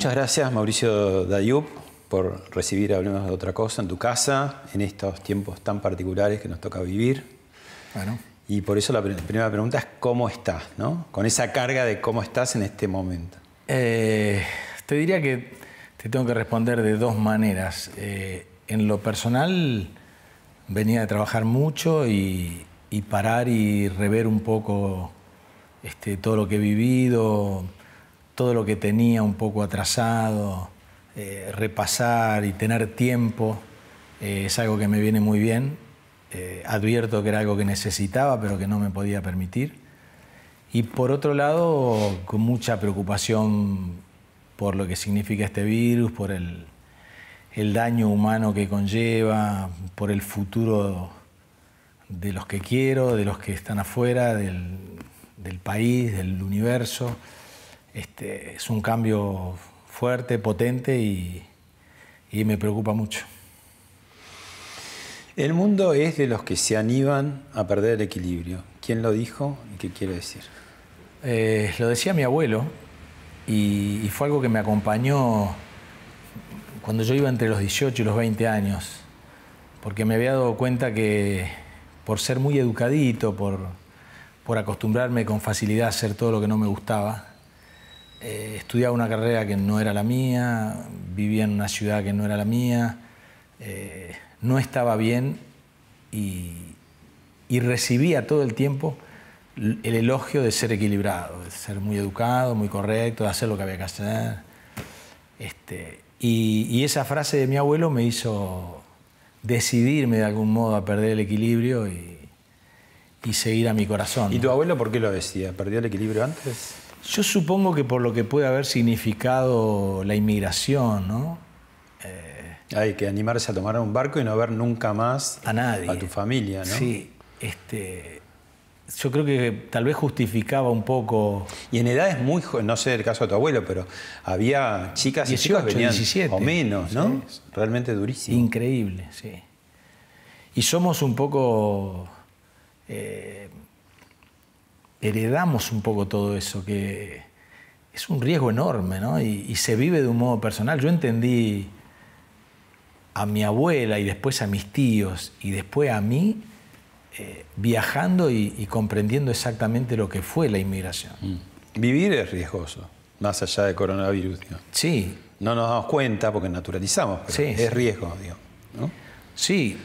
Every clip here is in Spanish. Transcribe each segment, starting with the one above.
Muchas gracias, Mauricio Dayub, por recibir Hablemos de Otra Cosa en tu casa, en estos tiempos tan particulares que nos toca vivir. Bueno. Y por eso la primera pregunta es ¿cómo estás? ¿No? Con esa carga de cómo estás en este momento. Te diría que te tengo que responder de dos maneras. En lo personal, venía de trabajar mucho y parar y rever un poco todo lo que he vivido, todo lo que tenía un poco atrasado, repasar y tener tiempo, es algo que me viene muy bien. Advierto que era algo que necesitaba, pero que no me podía permitir. Y por otro lado, con mucha preocupación por lo que significa este virus, por el daño humano que conlleva, por el futuro de los que quiero, de los que están afuera, del país, del universo. Es un cambio fuerte, potente y me preocupa mucho. El mundo es de los que se animan a perder el equilibrio. ¿Quién lo dijo y qué quiere decir? Lo decía mi abuelo y fue algo que me acompañó cuando yo iba entre los 18 y los 20 años, porque me había dado cuenta que por ser muy educadito, por acostumbrarme con facilidad a hacer todo lo que no me gustaba, estudiaba una carrera que no era la mía, vivía en una ciudad que no era la mía, no estaba bien y recibía todo el tiempo el elogio de ser equilibrado, de ser muy educado, muy correcto, de hacer lo que había que hacer. Y esa frase de mi abuelo me hizo decidirme de algún modo a perder el equilibrio y seguir a mi corazón. ¿Y tu abuelo por qué lo decía? ¿Perdió el equilibrio antes? Yo supongo que por lo que puede haber significado la inmigración, ¿no? Hay que animarse a tomar un barco y no ver nunca más a nadie, a tu familia, ¿no? Sí, yo creo que tal vez justificaba un poco. Y en edades muy jóvenes, no sé el caso de tu abuelo, pero había chicas 18, y chicos venían 17. O menos, ¿no? Sí. Realmente durísimo. Increíble, sí. Y somos un poco... heredamos un poco todo eso, que es un riesgo enorme, ¿no? Y se vive de un modo personal. Yo entendí a mi abuela y después a mis tíos y después a mí viajando y comprendiendo exactamente lo que fue la inmigración. Vivir es riesgoso, más allá de coronavirus, ¿no? Sí. No nos damos cuenta porque naturalizamos, pero sí, es riesgo, digo, ¿no? Sí,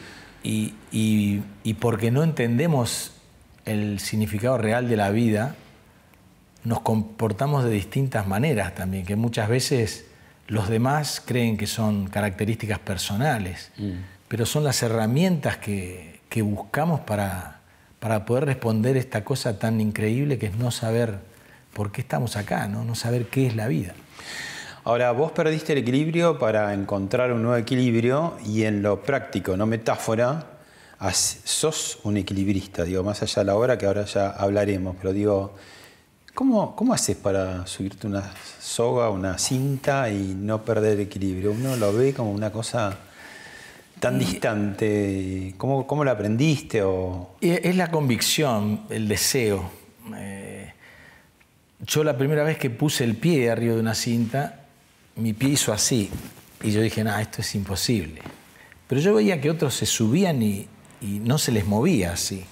y porque no entendemos el significado real de la vida, nos comportamos de distintas maneras también, que muchas veces los demás creen que son características personales, pero son las herramientas que buscamos para poder responder esta cosa tan increíble que es no saber por qué estamos acá, ¿no? No saber qué es la vida. Ahora, vos perdiste el equilibrio para encontrar un nuevo equilibrio y en lo práctico, no metáfora, sos un equilibrista, digo, más allá de la hora que ahora ya hablaremos, pero digo, ¿cómo haces para subirte una soga, una cinta y no perder el equilibrio? Uno lo ve como una cosa tan distante. ¿Cómo lo aprendiste? Es la convicción, el deseo. Yo la primera vez que puse el pie arriba de una cinta, mi pie hizo así. Y yo dije, no, esto es imposible. Pero yo veía que otros se subían y no se les movía así.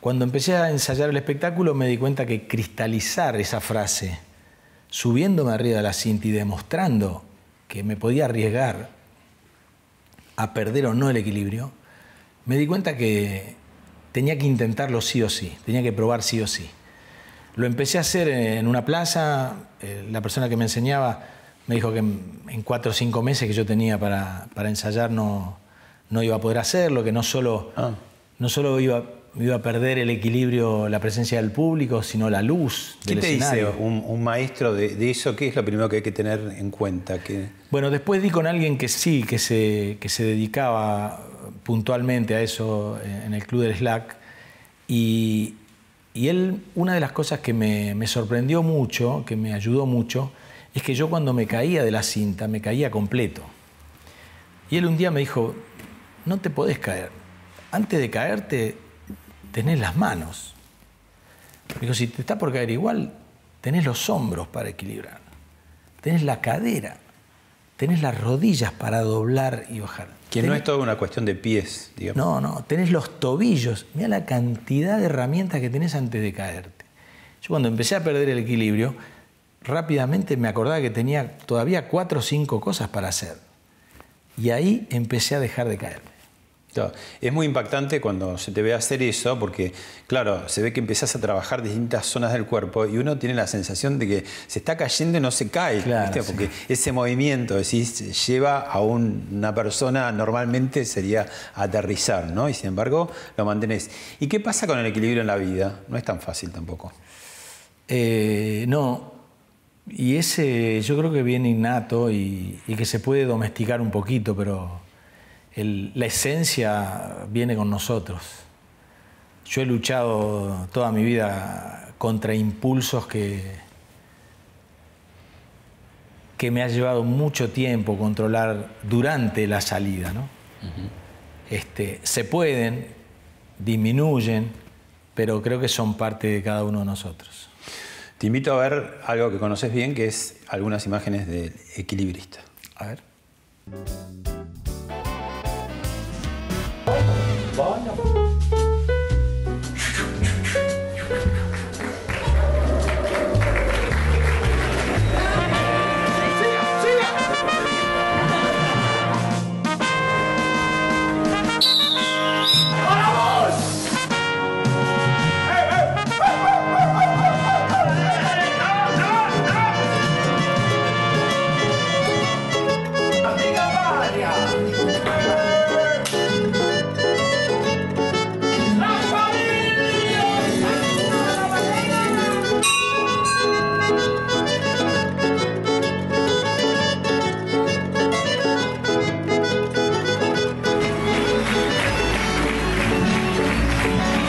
Cuando empecé a ensayar el espectáculo me di cuenta que cristalizar esa frase, subiéndome arriba de la cinta y demostrando que me podía arriesgar a perder o no el equilibrio, me di cuenta que tenía que intentarlo sí o sí, tenía que probar sí o sí. Lo empecé a hacer en una plaza, la persona que me enseñaba me dijo que en 4 o 5 meses que yo tenía para ensayar no iba a poder hacerlo, que no solo iba a perder el equilibrio, la presencia del público, sino la luz del escenario. ¿Qué te dice un maestro de eso? ¿Qué es lo primero que hay que tener en cuenta? Bueno, después di con alguien que sí, que se dedicaba puntualmente a eso en el Club del Slack. Y él, una de las cosas que me sorprendió mucho, que me ayudó mucho, es que yo cuando me caía de la cinta, me caía completo. Y él un día me dijo, no te podés caer. Antes de caerte, tenés las manos. Me dijo, si te está por caer igual, tenés los hombros para equilibrar. tenés la cadera, tenés las rodillas para doblar y bajar. Que no es toda una cuestión de pies, digamos. No, no, tenés los tobillos. Mirá la cantidad de herramientas que tenés antes de caerte. Yo cuando empecé a perder el equilibrio, rápidamente me acordaba que tenía todavía 4 o 5 cosas para hacer. Y ahí empecé a dejar de caerme. Claro, es muy impactante cuando se te ve hacer eso, porque, claro, se ve que empezás a trabajar distintas zonas del cuerpo y uno tiene la sensación de que se está cayendo y no se cae, claro, ¿viste? Porque ese movimiento, decís, lleva a una persona, normalmente sería aterrizar, ¿no? Y sin embargo, lo mantenés. ¿Y qué pasa con el equilibrio en la vida? No es tan fácil tampoco. No, y ese yo creo que viene innato y que se puede domesticar un poquito, pero la esencia viene con nosotros. Yo he luchado toda mi vida contra impulsos que me ha llevado mucho tiempo controlar durante la salida, ¿no? Se pueden, disminuyen, pero creo que son parte de cada uno de nosotros. Te invito a ver algo que conoces bien, que es algunas imágenes del equilibrista. A ver.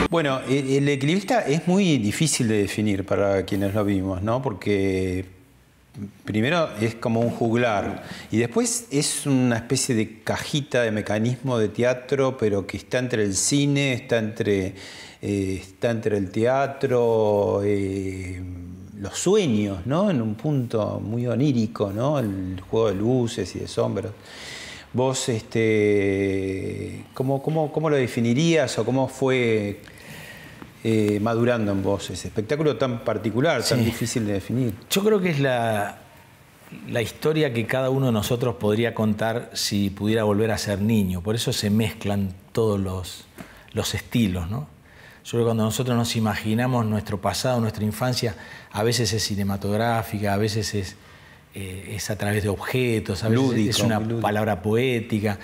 Bueno, el equilibrista es muy difícil de definir para quienes lo vimos, ¿no? Porque primero es como un juglar y después es una especie de cajita de mecanismo de teatro, pero que está entre el cine, está entre el teatro, los sueños, ¿no? En un punto muy onírico, ¿no? El juego de luces y de sombras. Vos, ¿cómo lo definirías o cómo fue madurando en vos ese espectáculo tan particular, tan difícil de definir? Yo creo que es la historia que cada uno de nosotros podría contar si pudiera volver a ser niño. Por eso se mezclan todos los estilos, ¿no? Yo creo que cuando nosotros nos imaginamos nuestro pasado, nuestra infancia, a veces es cinematográfica, a veces es a través de objetos, a veces lúdico, es una palabra poética,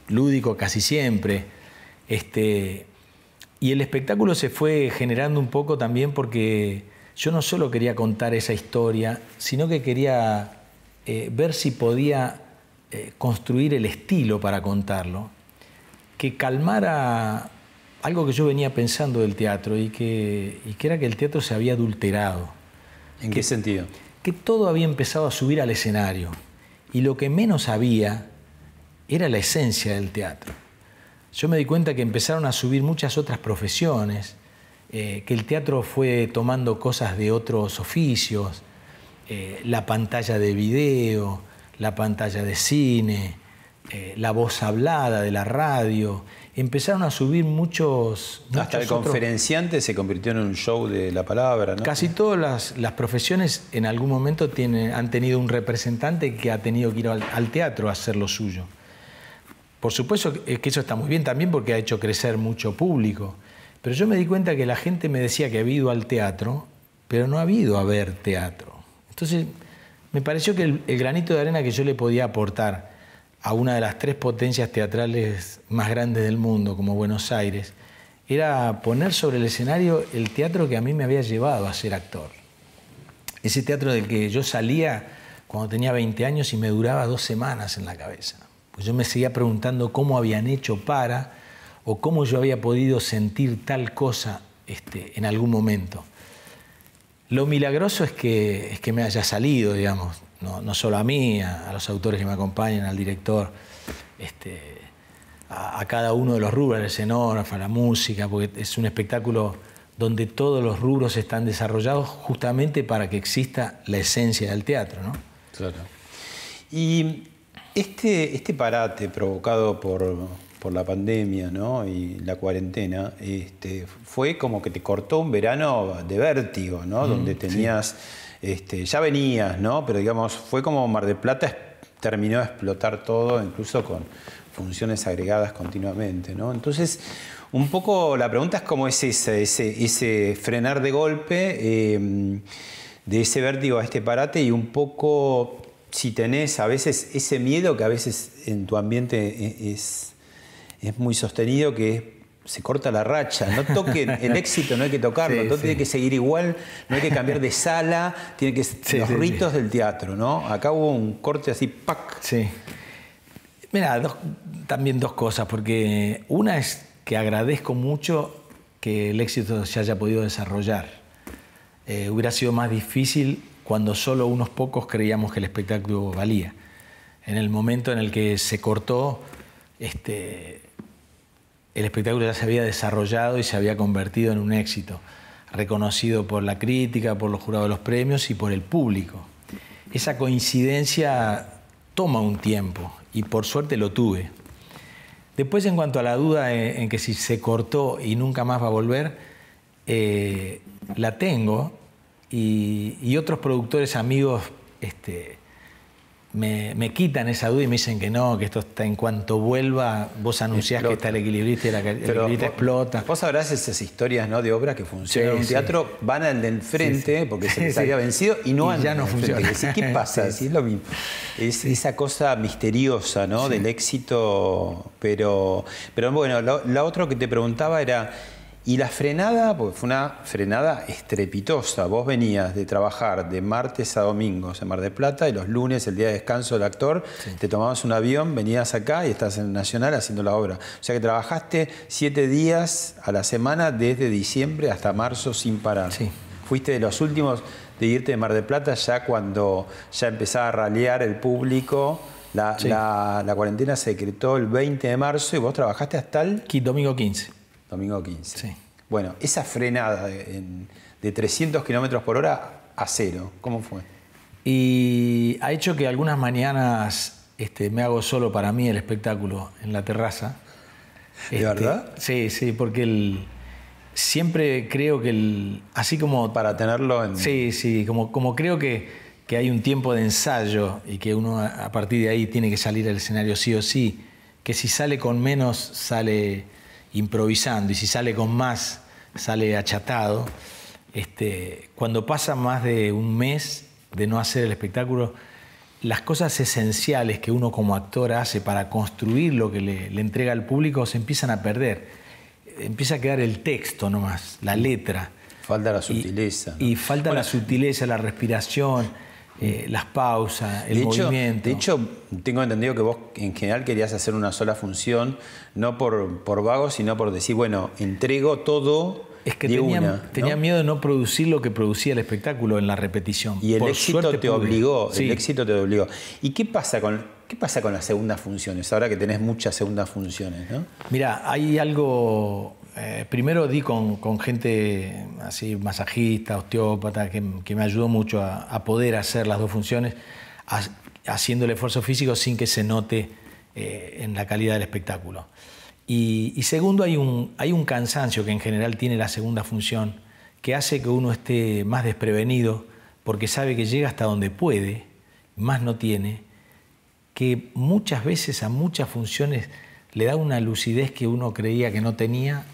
lúdico casi siempre. Y el espectáculo se fue generando un poco también porque yo no solo quería contar esa historia, sino que quería ver si podía construir el estilo para contarlo, que calmara algo que yo venía pensando del teatro y que era que el teatro se había adulterado. ¿En qué sentido? Que todo había empezado a subir al escenario y lo que menos había era la esencia del teatro. Yo me di cuenta que empezaron a subir muchas otras profesiones, que el teatro fue tomando cosas de otros oficios, la pantalla de video, la pantalla de cine, la voz hablada de la radio. Empezaron a subir muchos hasta el conferenciante se convirtió en un show de la palabra, ¿no? Casi todas las profesiones en algún momento han tenido un representante que ha tenido que ir al teatro a hacer lo suyo. Por supuesto que eso está muy bien también porque ha hecho crecer mucho público, pero yo me di cuenta que la gente me decía que había ido al teatro, pero no ha ido a ver teatro. Entonces me pareció que el granito de arena que yo le podía aportar a una de las 3 potencias teatrales más grandes del mundo, como Buenos Aires, era poner sobre el escenario el teatro que a mí me había llevado a ser actor. Ese teatro del que yo salía cuando tenía 20 años y me duraba 2 semanas en la cabeza. Pues yo me seguía preguntando cómo habían hecho o cómo yo había podido sentir tal cosa en algún momento. Lo milagroso es que me haya salido, digamos, no solo a mí, a los autores que me acompañan, al director, a cada uno de los rubros, al escenógrafo, a la música, porque es un espectáculo donde todos los rubros están desarrollados justamente para que exista la esencia del teatro, ¿no? Claro. Y este parate provocado por la pandemia, ¿no? Y la cuarentena, fue como que te cortó un verano de vértigo, ¿no? Donde tenías, ya venías, ¿no? Pero digamos, fue como Mar del Plata terminó de explotar todo, incluso con funciones agregadas continuamente, ¿no? Entonces, un poco la pregunta es cómo es ese frenar de golpe, de ese vértigo a este parate, y un poco si tenés a veces ese miedo que a veces en tu ambiente es muy sostenido, que se corta la racha. No toquen el éxito, no hay que tocarlo, todo tiene que seguir igual, no hay que cambiar de sala, tiene que los ritos del teatro, ¿no? Acá hubo un corte así, ¡pac! Sí. Mira, también dos cosas, porque una es que agradezco mucho que el éxito se haya podido desarrollar. Hubiera sido más difícil cuando solo unos pocos creíamos que el espectáculo valía. En el momento en el que se cortó, el espectáculo ya se había desarrollado y se había convertido en un éxito, reconocido por la crítica, por los jurados de los premios y por el público. Esa coincidencia toma un tiempo y por suerte lo tuve. Después, en cuanto a la duda en que si se cortó y nunca más va a volver, la tengo, y otros productores amigos me quitan esa duda y me dicen que no, que esto está en cuanto vuelva, vos anunciás que está el equilibrista y el equilibrista explota. Vos sabrás esas historias, ¿no?, de obras que funcionan en un teatro, van al del frente porque se les había vencido y no ya no funciona. ¿Qué pasa? Es lo mismo. Es esa cosa misteriosa, ¿no?, del éxito. Pero bueno, la otra que te preguntaba era, y la frenada, porque fue una frenada estrepitosa. Vos venías de trabajar de martes a domingos en Mar del Plata y los lunes, el día de descanso del actor, te tomabas un avión, venías acá y estás en Nacional haciendo la obra. O sea que trabajaste 7 días a la semana desde diciembre hasta marzo sin parar. Sí. Fuiste de los últimos de irte de Mar del Plata ya cuando ya empezaba a ralear el público. La cuarentena se decretó el 20 de marzo y vos trabajaste hasta el... Domingo 15. Domingo 15. Sí. Bueno, esa frenada de 300 kilómetros por hora a cero, ¿cómo fue? Y ha hecho que algunas mañanas me hago solo para mí el espectáculo en la terraza. ¿De verdad? Sí, porque siempre creo que así como... Para tenerlo en... Sí, como creo que hay un tiempo de ensayo y que uno a partir de ahí tiene que salir al escenario sí o sí, que si sale con menos sale improvisando y si sale con más sale achatado. Cuando pasa más de un mes de no hacer el espectáculo, las cosas esenciales que uno como actor hace para construir lo que le entrega al público se empiezan a perder. Empieza a quedar el texto nomás, la letra. Falta la sutileza. Y falta la sutileza, la respiración, las pausas, el movimiento. De hecho, tengo entendido que vos en general querías hacer una sola función, no por vago, sino por decir, bueno, entrego todo. Es que tenía miedo de no producir lo que producía el espectáculo en la repetición. Y el éxito te obligó. Sí. El éxito te obligó. ¿Y qué pasa con las segundas funciones, ahora que tenés muchas segundas funciones, ¿no? Mira, hay algo... primero di con gente así, masajista, osteópata, que me ayudó mucho a poder hacer las dos funciones, haciendo el esfuerzo físico sin que se note en la calidad del espectáculo. Y segundo, hay un cansancio que en general tiene la segunda función, que hace que uno esté más desprevenido, porque sabe que llega hasta donde puede, más no tiene, que muchas veces a muchas funciones le da una lucidez que uno creía que no tenía,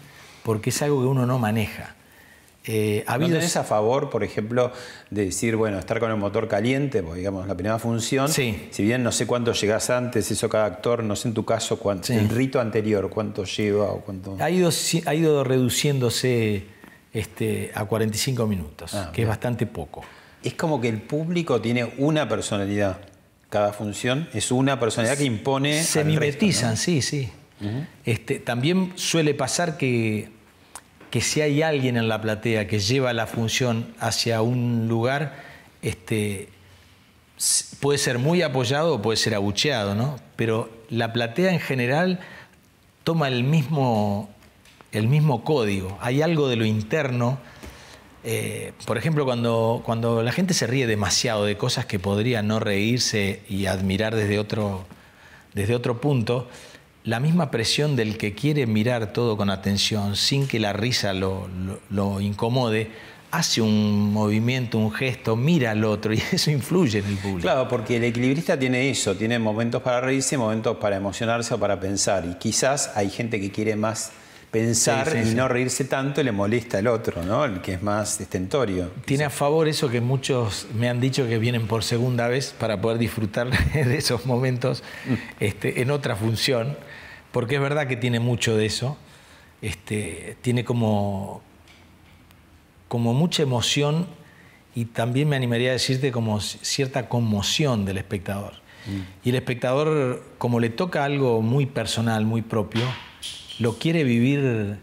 porque es algo que uno no maneja. ¿No tenés a favor, por ejemplo, de decir, bueno, estar con el motor caliente, porque digamos, la primera función, sí, si bien no sé cuánto llegás antes, eso cada actor, no sé en tu caso, sí, el rito anterior, cuánto lleva o cuánto... Ha ido reduciéndose a 45 minutos, que es bastante poco. Es como que el público tiene una personalidad. Cada función es una personalidad que impone. Se mimetizan, ¿no? Sí. También suele pasar que si hay alguien en la platea que lleva la función hacia un lugar, puede ser muy apoyado o puede ser abucheado, ¿no? Pero la platea en general toma el mismo código. Hay algo de lo interno Por ejemplo, cuando la gente se ríe demasiado de cosas que podría no reírse y admirar desde otro punto, la misma presión del que quiere mirar todo con atención sin que la risa lo incomode, hace un movimiento, un gesto, mira al otro y eso influye en el público. Claro, porque el equilibrista tiene eso, tiene momentos para reírse, momentos para emocionarse o para pensar. Y quizás hay gente que quiere más pensar y no reírse tanto y le molesta el otro, ¿no? El que es más estentorio. Tiene a favor eso que muchos me han dicho que vienen por segunda vez para poder disfrutar de esos momentos en otra función, porque es verdad que tiene mucho de eso. Tiene como mucha emoción y también me animaría a decirte como cierta conmoción del espectador. Y el espectador, como le toca algo muy personal, muy propio, lo quiere vivir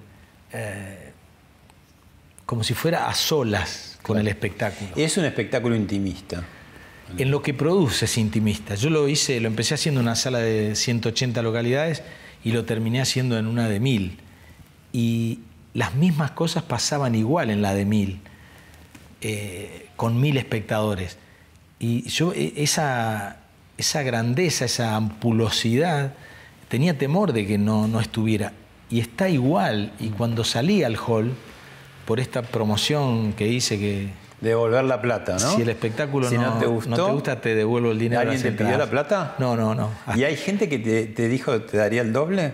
como si fuera a solas con el espectáculo. Es un espectáculo intimista. En lo que produce es intimista. Yo lo empecé haciendo en una sala de 180 localidades y lo terminé haciendo en una de 1000. Y las mismas cosas pasaban igual en la de 1000, con 1000 espectadores. Y yo esa grandeza, esa ampulosidad, tenía temor de que no estuviera. Y está igual. Y cuando salí al hall, por esta promoción que hice que... Devolver la plata, ¿no? Si el espectáculo no te gusta, te devuelvo el dinero. ¿Alguien te pidió la plata? No. ¿Y hay gente que te dijo te daría el doble?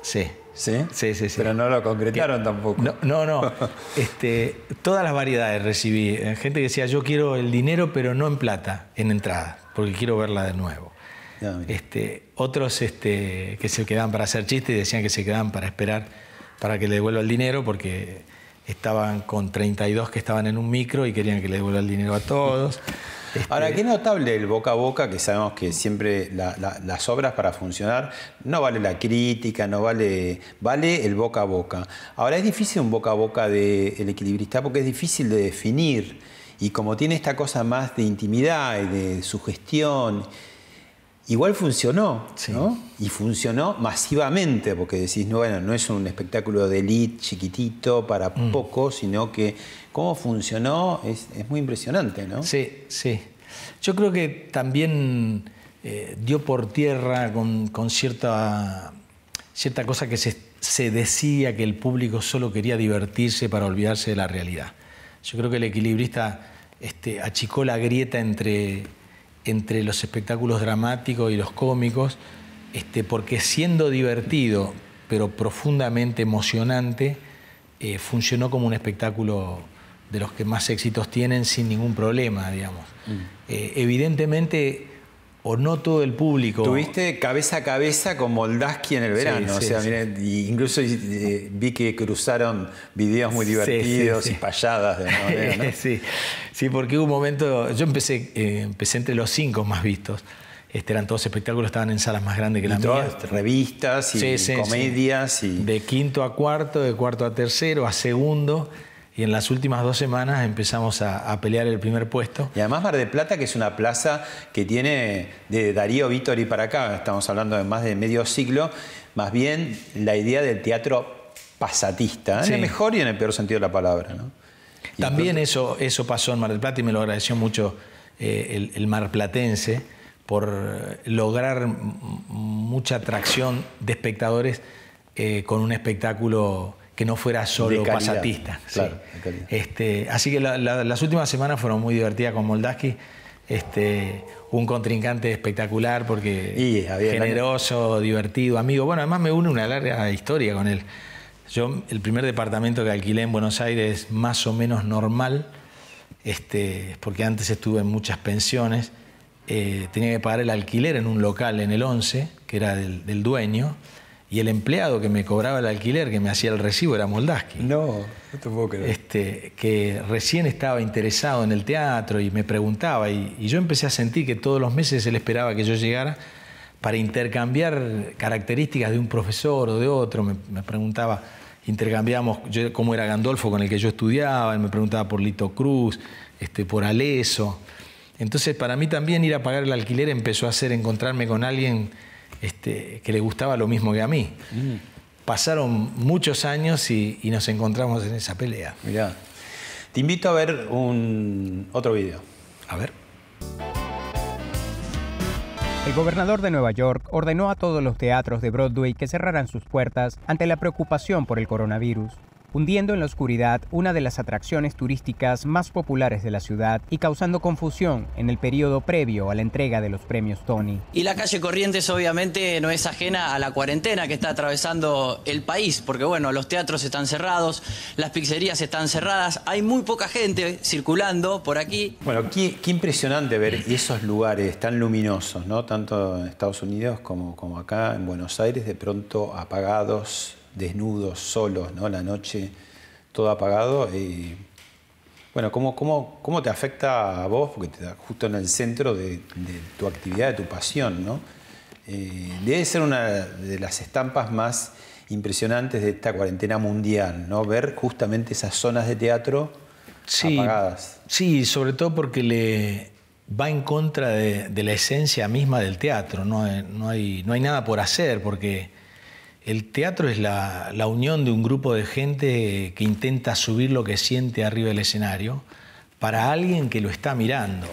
Sí. ¿Sí? Sí. Pero no lo concretaron tampoco. No. Todas las variedades recibí. Gente que decía, yo quiero el dinero, pero no en plata, en entrada, porque quiero verla de nuevo. Otros que se quedaban para hacer chistes y decían que se quedaban para esperar para que le devuelva el dinero porque estaban con 32 que estaban en un micro y querían que le devuelva el dinero a todos. Ahora, qué notable el boca a boca, que sabemos que siempre las obras para funcionar no vale la crítica, vale el boca a boca. Ahora, es difícil un boca a boca del equilibrista porque es difícil de definir y como tiene esta cosa más de intimidad y de sugestión, igual funcionó, sí, ¿no? Y funcionó masivamente, porque decís, no es un espectáculo de élite chiquitito para pocos, sino que cómo funcionó es muy impresionante, ¿no? Sí. Yo creo que también dio por tierra con cierta cosa que se decía que el público solo quería divertirse para olvidarse de la realidad. Yo creo que el equilibrista achicó la grieta entre los espectáculos dramáticos y los cómicos, porque siendo divertido, pero profundamente emocionante, funcionó como un espectáculo de los que más éxitos tienen sin ningún problema, digamos. Evidentemente, o no todo el público... Tuviste cabeza a cabeza con Moldaski en el verano, sí. Miren, incluso vi que cruzaron videos muy divertidos y payadas de alguna manera, ¿no? Sí, porque hubo un momento... Yo empecé entre los 5 más vistos. Eran todos espectáculos, estaban en salas más grandes que la mía. Revistas y comedias. Sí. De quinto a cuarto, de cuarto a tercero, a segundo... Y en las últimas 2 semanas empezamos a pelear el primer puesto. Y además Mar del Plata, que es una plaza que tiene de Darío Vittori para acá, estamos hablando de más de medio siglo, más bien la idea del teatro pasatista, en el mejor y en el peor sentido de la palabra, ¿no? También eso pasó en Mar del Plata y me lo agradeció mucho el marplatense por lograr mucha atracción de espectadores con un espectáculo que no fuera solo pasatista. Claro, así que las últimas semanas fueron muy divertidas con Moldaski. Un contrincante espectacular porque generoso, divertido, amigo. Bueno, además me une una larga historia con él. Yo, el primer departamento que alquilé en Buenos Aires, más o menos normal, porque antes estuve en muchas pensiones, tenía que pagar el alquiler en un local en el 11, que era del dueño. Y el empleado que me cobraba el alquiler, que me hacía el recibo, era Moldaski. No te puedo creer. Que recién estaba interesado en el teatro y me preguntaba. Y yo empecé a sentir que todos los meses él esperaba que yo llegara para intercambiar características de un profesor o de otro. Me preguntaba, intercambiábamos cómo era Gandolfo con el que yo estudiaba. Él me preguntaba por Lito Cruz, por Aleso. Entonces, para mí también ir a pagar el alquiler empezó a hacer encontrarme con alguien que le gustaba lo mismo que a mí. Pasaron muchos años y nos encontramos en esa pelea. Mirá. Te invito a ver otro video. A ver. El gobernador de Nueva York ordenó a todos los teatros de Broadway que cerraran sus puertas ante la preocupación por el coronavirus, hundiendo en la oscuridad una de las atracciones turísticas más populares de la ciudad y causando confusión en el periodo previo a la entrega de los premios Tony. Y la calle Corrientes obviamente no es ajena a la cuarentena que está atravesando el país, porque bueno, los teatros están cerrados, las pizzerías están cerradas, hay muy poca gente circulando por aquí. Bueno, qué impresionante ver esos lugares tan luminosos, ¿no? Tanto en Estados Unidos como acá en Buenos Aires, de pronto apagados, desnudos, solos, ¿no? La noche, todo apagado. Bueno, ¿cómo te afecta a vos? Porque te da justo en el centro de tu actividad, de tu pasión, ¿no? Debe ser una de las estampas más impresionantes de esta cuarentena mundial, ¿no? Ver justamente esas zonas de teatro apagadas. Sí, sobre todo porque le va en contra de la esencia misma del teatro. No hay nada por hacer, porque el teatro es la unión de un grupo de gente que intenta subir lo que siente arriba del escenario para alguien que lo está mirando.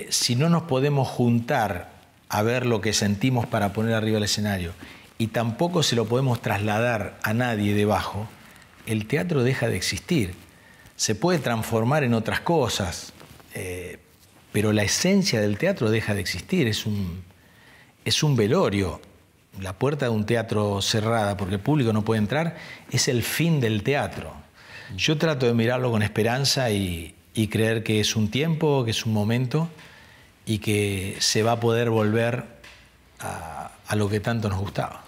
Si no nos podemos juntar a ver lo que sentimos para poner arriba del escenario y tampoco se lo podemos trasladar a nadie debajo, el teatro deja de existir. Se puede transformar en otras cosas, pero la esencia del teatro deja de existir. Es un velorio. La puerta de un teatro cerrada porque el público no puede entrar es el fin del teatro. Yo trato de mirarlo con esperanza y creer que es un tiempo, que es un momento y que se va a poder volver a lo que tanto nos gustaba.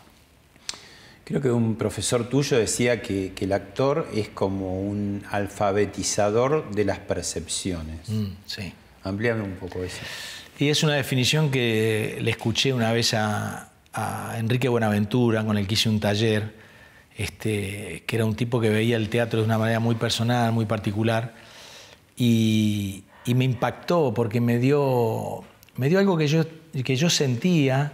Creo que un profesor tuyo decía que el actor es como un alfabetizador de las percepciones. Sí. Amplíame un poco eso. Y es una definición que le escuché una vez a Enrique Buenaventura, con el que hice un taller, que era un tipo que veía el teatro de una manera muy personal, muy particular, y me impactó porque me dio algo que yo sentía,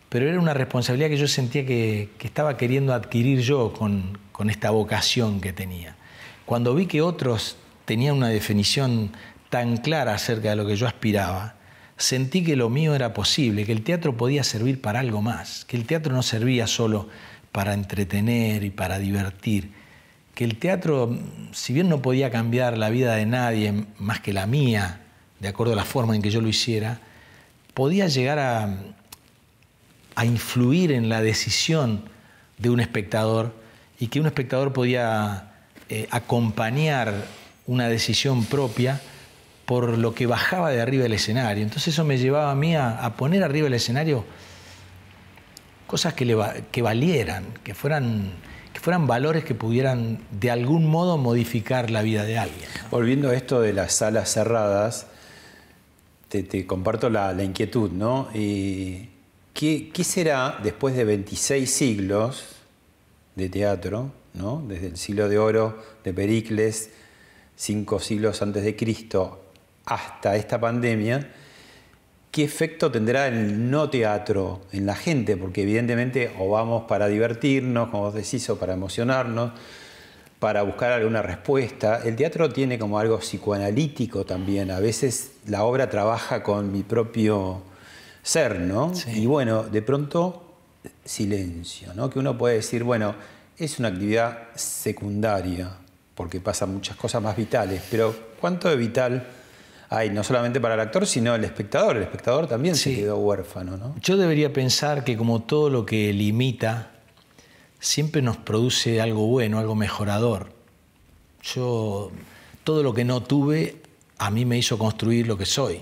pero era una responsabilidad que yo sentía que estaba queriendo adquirir yo con esta vocación que tenía. Cuando vi que otros tenían una definición tan clara acerca de lo que yo aspiraba, sentí que lo mío era posible, que el teatro podía servir para algo más, que el teatro no servía solo para entretener y para divertir, que el teatro, si bien no podía cambiar la vida de nadie más que la mía, de acuerdo a la forma en que yo lo hiciera, podía llegar a influir en la decisión de un espectador y que un espectador podía acompañar una decisión propia por lo que bajaba de arriba del escenario. Entonces eso me llevaba a mí a poner arriba del escenario cosas que valieran, que fueran valores que pudieran de algún modo modificar la vida de alguien. Volviendo a esto de las salas cerradas, te comparto la inquietud, ¿no? ¿Qué será después de 26 siglos de teatro, ¿no? Desde el siglo de oro de Pericles, 5 siglos antes de Cristo, hasta esta pandemia? ¿Qué efecto tendrá el no teatro en la gente? Porque evidentemente o vamos para divertirnos, como vos decís, o para emocionarnos, para buscar alguna respuesta. El teatro tiene como algo psicoanalítico también. A veces la obra trabaja con mi propio ser, ¿no? Sí. Y bueno, de pronto, silencio, ¿no? Que uno puede decir, bueno, es una actividad secundaria, porque pasan muchas cosas más vitales, pero ¿cuánto de vital hay no solamente para el actor, sino el espectador? El espectador también se quedó huérfano, ¿no? Yo debería pensar que como todo lo que limita, siempre nos produce algo bueno, algo mejorador. Todo lo que no tuve, a mí me hizo construir lo que soy,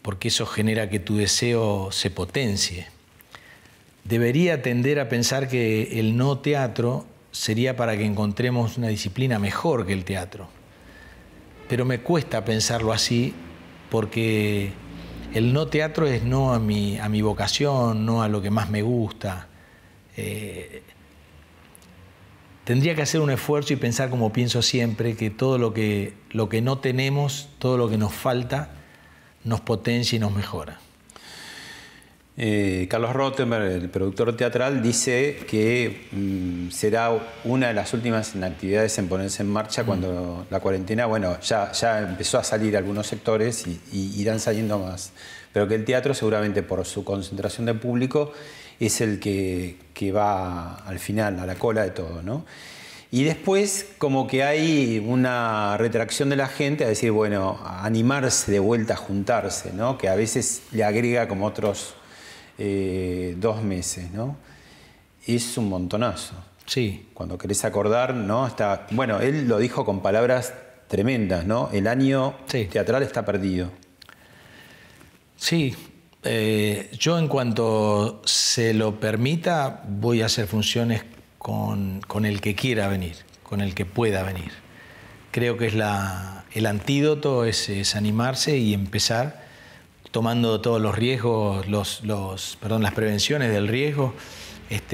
porque eso genera que tu deseo se potencie. Debería tender a pensar que el no teatro sería para que encontremos una disciplina mejor que el teatro. Pero me cuesta pensarlo así porque el no teatro es no a mi vocación, no a lo que más me gusta. Tendría que hacer un esfuerzo y pensar como pienso siempre, que todo lo que no tenemos, todo lo que nos falta, nos potencia y nos mejora. Carlos Rottenberg, el productor teatral, dice que será una de las últimas actividades en ponerse en marcha cuando la cuarentena, bueno, ya empezó a salir algunos sectores y irán saliendo más. Pero que el teatro, seguramente por su concentración de público, es el que va al final, a la cola de todo, ¿no? Y después como que hay una retracción de la gente a decir, bueno, a animarse de vuelta a juntarse, ¿no? Que a veces le agrega como otros 2 meses, ¿no? Es un montonazo. Sí. Cuando querés acordar, ¿no? Bueno, él lo dijo con palabras tremendas, ¿no? El año teatral está perdido. Sí. Yo, en cuanto se lo permita, voy a hacer funciones con el que quiera venir, con el que pueda venir. Creo que es el antídoto es animarse y empezar tomando todos los riesgos, las prevenciones del riesgo,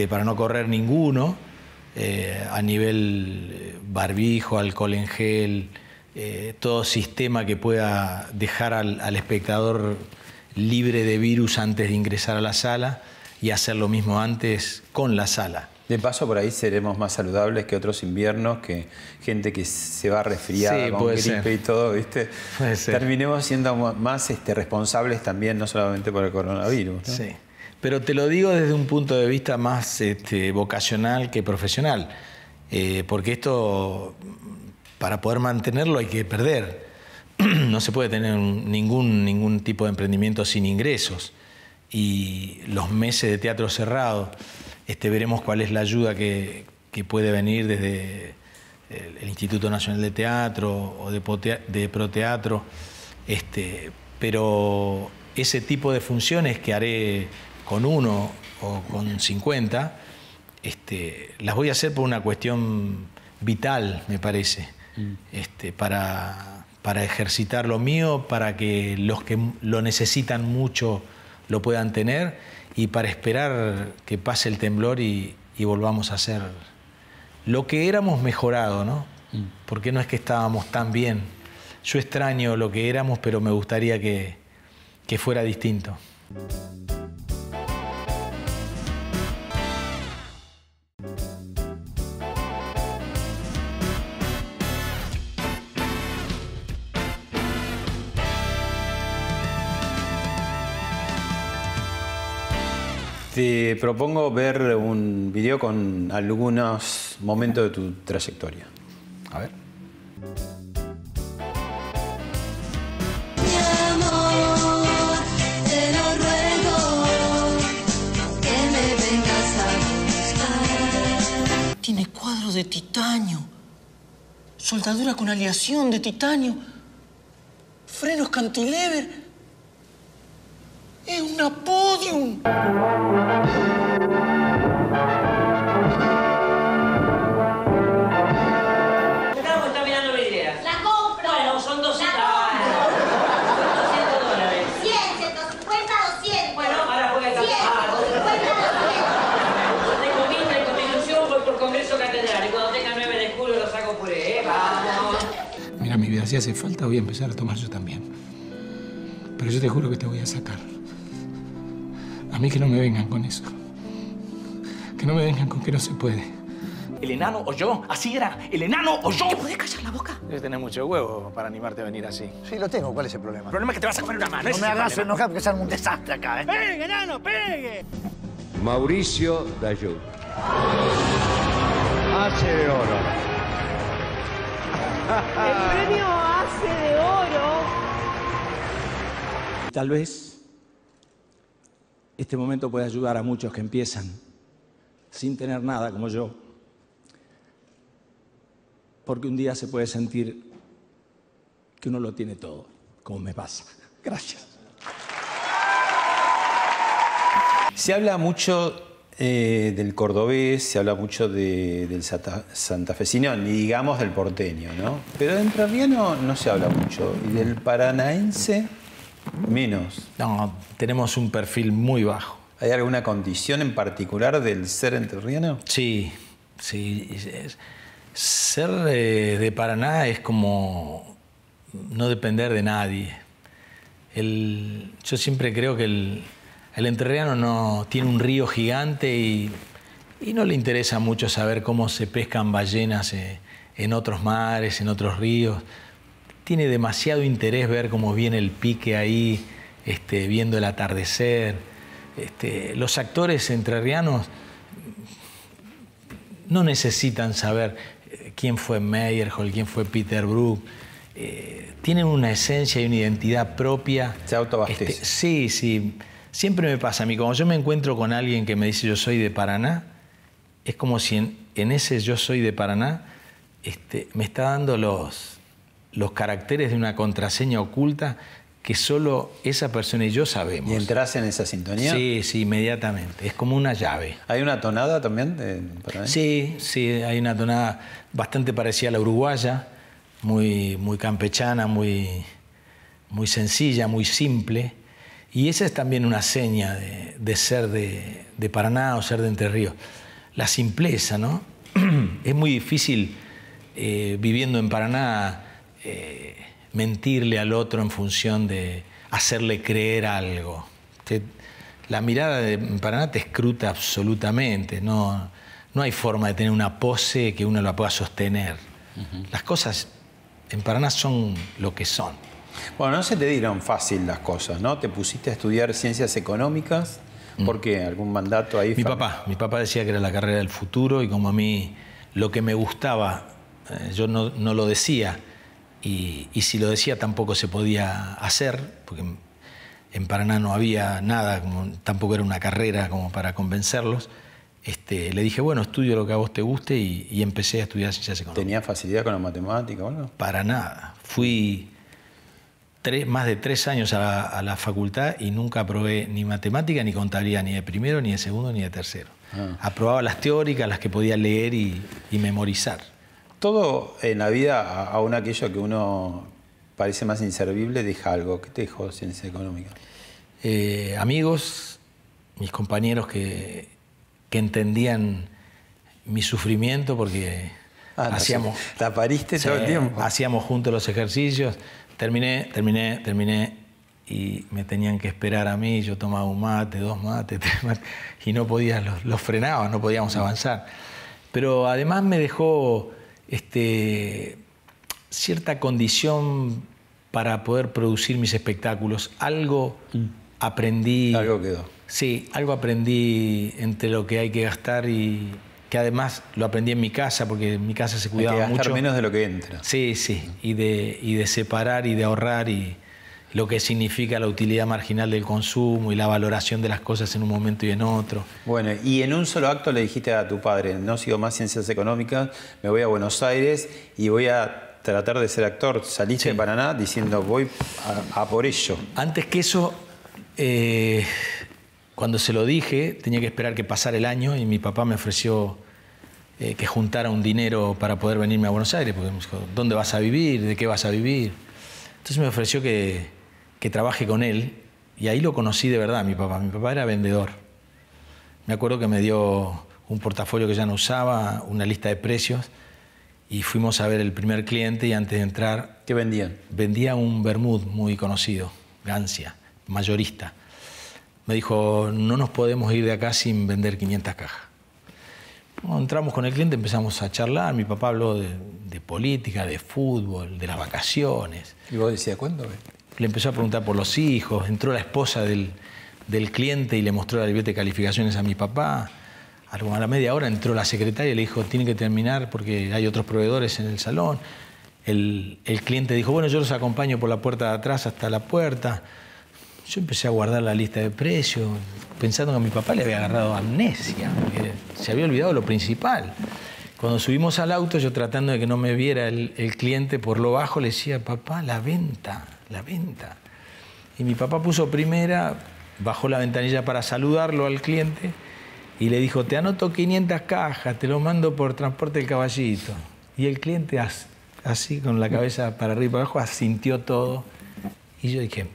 para no correr ninguno, a nivel barbijo, alcohol en gel, todo sistema que pueda dejar al espectador libre de virus antes de ingresar a la sala y hacer lo mismo antes con la sala. De paso, por ahí seremos más saludables que otros inviernos, que gente que se va resfriada con gripe y todo, ¿viste? Terminemos siendo más responsables también, no solamente por el coronavirus, ¿no? Sí, pero te lo digo desde un punto de vista más vocacional que profesional, porque esto, para poder mantenerlo, hay que perder. No se puede tener ningún tipo de emprendimiento sin ingresos. Y los meses de teatro cerrado, veremos cuál es la ayuda que puede venir desde el Instituto Nacional de Teatro o de Proteatro, pero ese tipo de funciones que haré con 1 o con 50, las voy a hacer por una cuestión vital, me parece, para ejercitar lo mío, para que los que lo necesitan mucho lo puedan tener y para esperar que pase el temblor y volvamos a ser lo que éramos mejorado, ¿no? Porque no es que estábamos tan bien. Yo extraño lo que éramos, pero me gustaría que fuera distinto. Te propongo ver un video con algunos momentos de tu trayectoria. A ver. Mi amor, te lo ruego, que me vengas a buscar. Tiene cuadros de titanio, soldadura con aleación de titanio, frenos cantilever. ¡Es una podium! Está mirando vidrieras. ¡La compro! Bueno, son 200. $200. 100, 150, 200. Bueno, ahora voy a 100, 150, 200. Tengo mi ilusión, voy por Congreso Catedral. Y cuando tenga 9 de julio lo saco puré, Vamos. Mira, mi vida, si hace falta voy a empezar a tomar yo también. Pero yo te juro que te voy a sacar. A mí que no me vengan con eso. Que no me vengan con que no se puede. ¿El enano o yo? Así era. ¿El enano o yo? ¿Te podés callar la boca? Debes tener mucho huevo para animarte a venir así. Sí, lo tengo. ¿Cuál es el problema? El problema es que te vas a comer una mano. No me hagas enojar porque se arma un desastre acá, ¿eh? ¡Pegue, enano, pegue! Mauricio Dayú. Hace de oro. El premio Hace de Oro. Tal vez este momento puede ayudar a muchos que empiezan sin tener nada como yo, porque un día se puede sentir que uno lo tiene todo, como me pasa. Gracias. Se habla mucho del cordobés, se habla mucho del santafesino, ni digamos del porteño, ¿no? Pero en realidad no se habla mucho. Y del paranaense, menos. No, tenemos un perfil muy bajo. ¿Hay alguna condición en particular del ser entrerriano? Sí. Ser de Paraná es como no depender de nadie. Yo siempre creo que El entrerriano no tiene un río gigante y no le interesa mucho saber cómo se pescan ballenas en otros mares, en otros ríos. Tiene demasiado interés ver cómo viene el pique ahí, viendo el atardecer. Los actores entrerrianos no necesitan saber quién fue Meyerhold, quién fue Peter Brook. Tienen una esencia y una identidad propia. Se autoabastece. Sí. Siempre me pasa a mí, cuando yo me encuentro con alguien que me dice yo soy de Paraná, es como si en ese yo soy de Paraná me está dando los caracteres de una contraseña oculta que solo esa persona y yo sabemos. ¿Y entras en esa sintonía? Sí, inmediatamente. Es como una llave. ¿Hay una tonada también de Paraná? Sí, hay una tonada bastante parecida a la uruguaya, muy campechana, muy sencilla, muy simple. Y esa es también una seña de ser de Paraná o ser de Entre Ríos. La simpleza, ¿no? Es muy difícil viviendo en Paraná mentirle al otro en función de hacerle creer algo. La mirada de Paraná te escruta absolutamente. No hay forma de tener una pose que uno la pueda sostener. Las cosas en Paraná son lo que son. Bueno, no se te dieron fácil las cosas, ¿no? Te pusiste a estudiar ciencias económicas. ¿Por qué? ¿Algún mandato ahí? Mi papá decía que era la carrera del futuro y como a mí lo que me gustaba, yo no lo decía. Y si lo decía tampoco se podía hacer, porque en Paraná no había nada, tampoco era una carrera como para convencerlos. Le dije, bueno, estudio lo que a vos te guste y empecé a estudiar ciencias económicas. ¿Tenías facilidad con la matemática o no? Para nada. Fui más de 3 años a la facultad y nunca aprobé ni matemática ni contabilidad, ni de primero, ni de segundo, ni de tercero. Aprobaba las teóricas, las que podía leer y memorizar. Todo en la vida, aún aquello que uno parece más inservible, deja algo. ¿Qué te dejó ciencia económica? Amigos, mis compañeros que entendían mi sufrimiento porque hacíamos... ¿La pariste todo el tiempo? Hacíamos juntos los ejercicios. Terminé y me tenían que esperar a mí. Yo tomaba un mate, 2 mates, 3 mates y no podía, los frenaba, no podíamos avanzar. Pero además me dejó cierta condición para poder producir mis espectáculos. Algo aprendí. Algo quedó. Sí, algo aprendí entre lo que hay que gastar y que además lo aprendí en mi casa, porque en mi casa se cuidaba mucho. Hay que gastar menos de lo que entra. Sí, y de separar y de ahorrar y lo que significa la utilidad marginal del consumo y la valoración de las cosas en un momento y en otro. Bueno, y en un solo acto le dijiste a tu padre, no sigo más ciencias económicas, me voy a Buenos Aires y voy a tratar de ser actor. Saliste de Paraná diciendo, voy a por ello. Antes que eso, cuando se lo dije, tenía que esperar que pasara el año y mi papá me ofreció que juntara un dinero para poder venirme a Buenos Aires, porque me dijo, ¿dónde vas a vivir? ¿De qué vas a vivir? Entonces me ofreció que trabaje con él y ahí lo conocí de verdad, mi papá. Mi papá era vendedor. Me acuerdo que me dio un portafolio que ya no usaba, una lista de precios y fuimos a ver el primer cliente y antes de entrar... ¿Qué vendían? Vendía un vermut muy conocido, Gancia, mayorista. Me dijo, no nos podemos ir de acá sin vender 500 cajas. Bueno, entramos con el cliente, empezamos a charlar. Mi papá habló de política, de fútbol, de las vacaciones. ¿Y vos decías cuándo? Le empezó a preguntar por los hijos. Entró la esposa del cliente y le mostró la libreta de calificaciones a mi papá. A la media hora entró la secretaria y le dijo, tienen que terminar porque hay otros proveedores en el salón. El cliente dijo, bueno, yo los acompaño por la puerta de atrás hasta la puerta. Yo empecé a guardar la lista de precios, pensando que a mi papá le había agarrado amnesia, porque se había olvidado lo principal. Cuando subimos al auto, yo tratando de que no me viera el cliente por lo bajo, le decía, papá, la venta. Y mi papá puso primera, bajó la ventanilla para saludarlo al cliente y le dijo, te anoto 500 cajas, te lo mando por transporte del caballito. Y el cliente, así con la cabeza para arriba y para abajo, asintió todo. Y yo dije...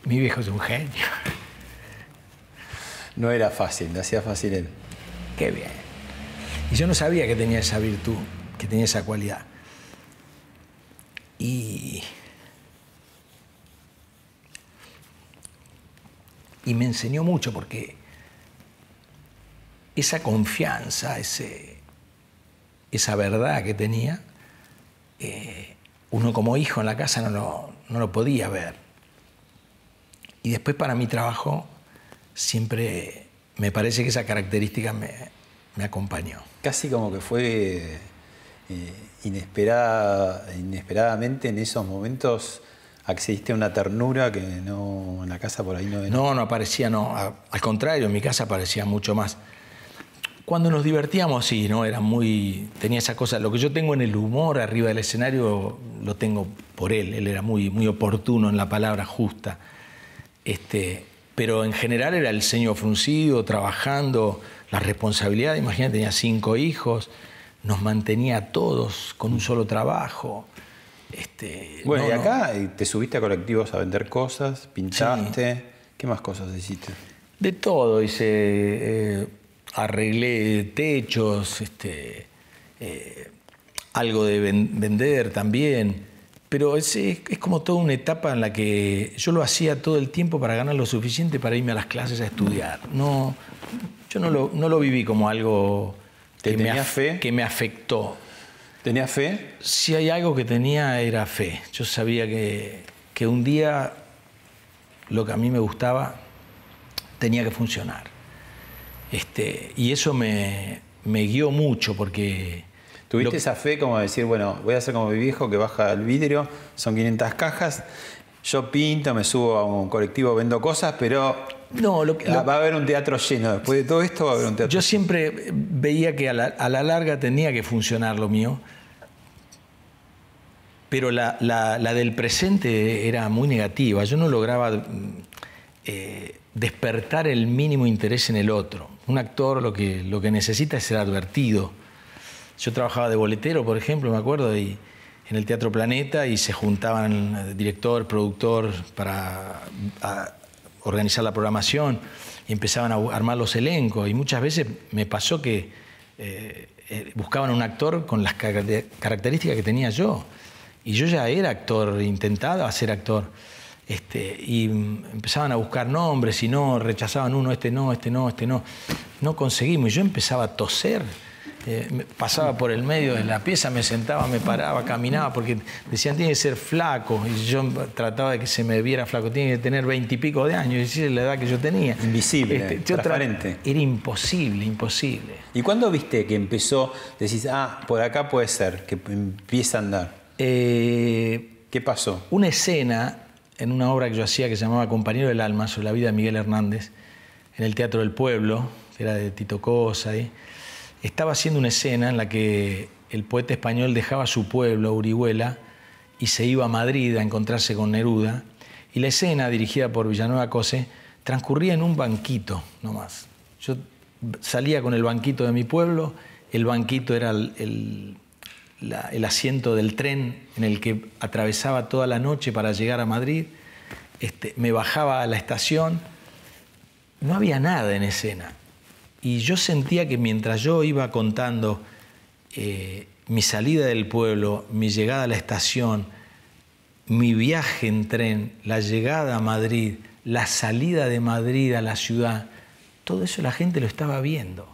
Mi viejo es un genio. No era fácil, lo hacía fácil él. Qué bien. Y yo no sabía que tenía esa virtud, que tenía esa cualidad. Y me enseñó mucho porque esa confianza, esa verdad que tenía, uno como hijo en la casa no lo podía ver. Y después para mi trabajo siempre me parece que esa característica me acompañó. Casi como que fue inesperadamente en esos momentos accediste a una ternura que no en la casa por ahí no era. No aparecía, no. Al contrario, en mi casa aparecía mucho más. Cuando nos divertíamos, sí, ¿no? Era muy... Tenía esa cosa... Lo que yo tengo en el humor arriba del escenario lo tengo por él. Él era muy, muy oportuno en la palabra justa. Pero en general era el ceño fruncido, trabajando, la responsabilidad. Imagínate, tenía 5 hijos, nos mantenía a todos con un solo trabajo. Bueno, y acá te subiste a colectivos a vender cosas, pintaste. Sí. ¿Qué más cosas hiciste? De todo. Hice... arreglé techos, algo de vender también, pero es como toda una etapa en la que yo lo hacía todo el tiempo para ganar lo suficiente para irme a las clases a estudiar. No, yo no lo viví como algo que me afectó. ¿Tenías fe? Si hay algo que tenía era fe. Yo sabía que un día lo que a mí me gustaba tenía que funcionar. Y eso me guió mucho porque... ¿Tuviste esa fe como decir, bueno, voy a hacer como mi viejo que baja el vidrio, son 500 cajas, yo pinto, me subo a un colectivo, vendo cosas, pero va a haber un teatro lleno. Después de todo esto va a haber un teatro lleno. Yo siempre veía que a la larga tenía que funcionar lo mío, pero la del presente era muy negativa. Yo no lograba... despertar el mínimo interés en el otro. Un actor lo que necesita es ser advertido. Yo trabajaba de boletero, por ejemplo, me acuerdo, en el Teatro Planeta, y se juntaban director, productor para organizar la programación y empezaban a armar los elencos. Y muchas veces me pasó que buscaban un actor con las características que tenía yo. Y yo ya era actor, intentaba ser actor. Y empezaban a buscar nombres y no, rechazaban uno, no conseguimos. Y yo empezaba a toser, pasaba por el medio de la pieza, me sentaba, me paraba, caminaba, porque decían tiene que ser flaco, y yo trataba de que se me viera flaco, tiene que tener 20 y pico de años, y esa es la edad que yo tenía. Invisible, transparente. Era imposible. ¿Y cuándo viste que empezó, decís, por acá puede ser, que empieza a andar? ¿Qué pasó? Una escena en una obra que yo hacía que se llamaba Compañero del Alma, sobre la vida de Miguel Hernández, en el Teatro del Pueblo, que era de Tito Cosa. Estaba haciendo una escena en la que el poeta español dejaba su pueblo, Orihuela, y se iba a Madrid a encontrarse con Neruda. Y la escena, dirigida por Villanueva Cose, transcurría en un banquito nomás. Yo salía con el banquito de mi pueblo, el banquito era el asiento del tren en el que atravesaba toda la noche para llegar a Madrid. Me bajaba a la estación, no había nada en escena. Y yo sentía que mientras yo iba contando mi salida del pueblo, mi llegada a la estación, mi viaje en tren, la llegada a Madrid, la salida de Madrid a la ciudad, todo eso la gente lo estaba viendo.